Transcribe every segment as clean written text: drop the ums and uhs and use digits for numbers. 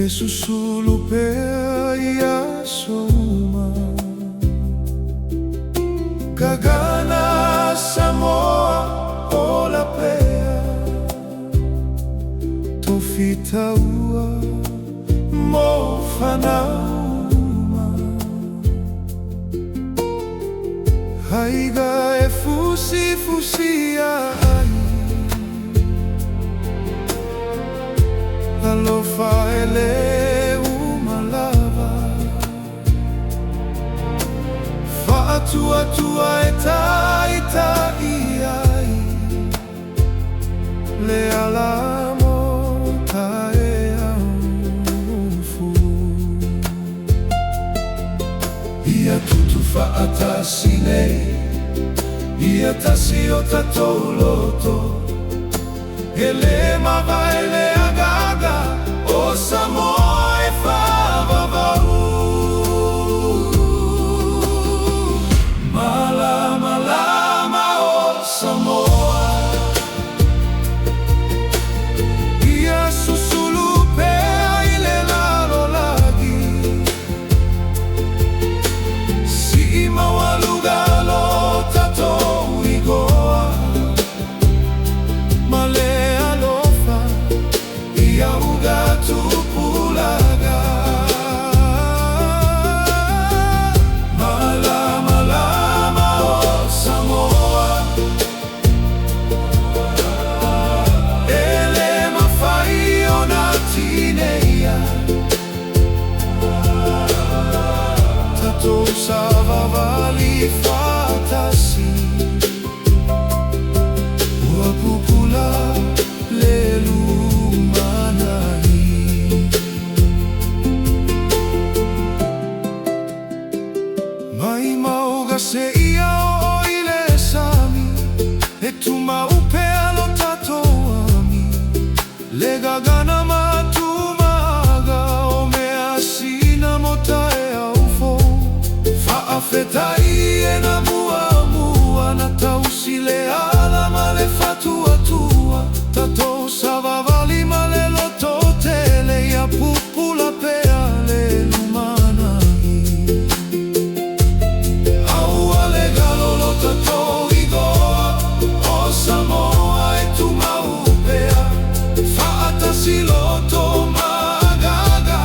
susulupea ia soma Kagana Samoa o la pea Tofitaua mo whanauma Haiga e fusi ai Alofa ele umalava Fa'atua e taita iai Le alamo tae aufu Ia tutu fa'atasi nei Ia tasi o tatou loto Ele mava ele agaga O Samoa e whavavau Malamalama o Samoa Ia susulupea i le lalo lagi Si mawaluga lo tatou igoa Tupulaga Malamalama o Samoa Ele mawhai o nā tineia Tatou sa vavali whatasi Ua pupula lelu Se ia o ile sami E tuma upea lo tatou ami Le gagana matumaga O mea sina mota e au fo Whaafetai e na mua Na tausi le ala ma le fatua tua Tatou sa vavali ma le loto tele Ia pupula pea le lumana Tatou igoa o Samoa e tu maupea Whaatasi loto magaga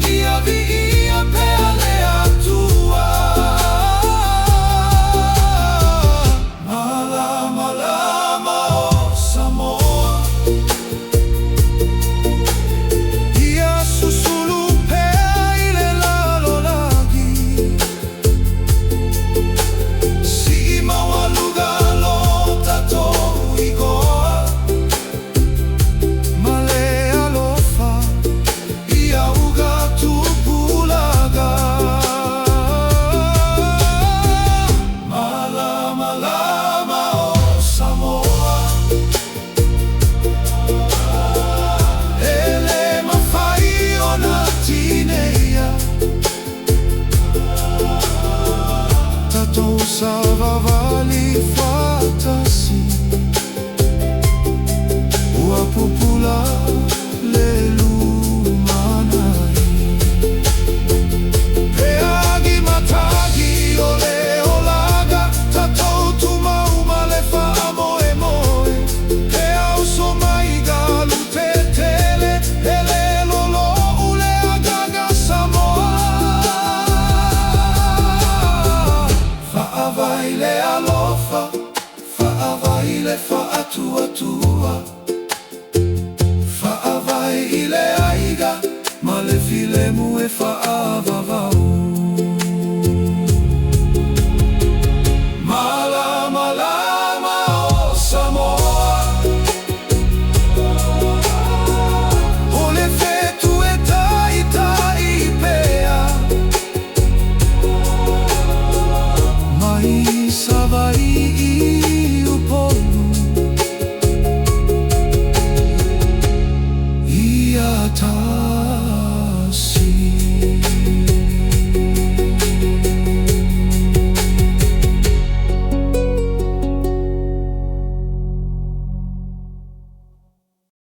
Ia vi ia pea le atua Malamalama o Samoa Ia susulupea i le lalo lagi Sa vavali whatasi Ua pupula le lumanai Peagi matagi o le olaga Tatou tumauma le whaamoe moe Pe au so maiga lute tele Ele lolo ule agaga Samoa Whaavai le alofa, whaavai le whaatuatua Whaavai i le aiga, ma le filemu e whaava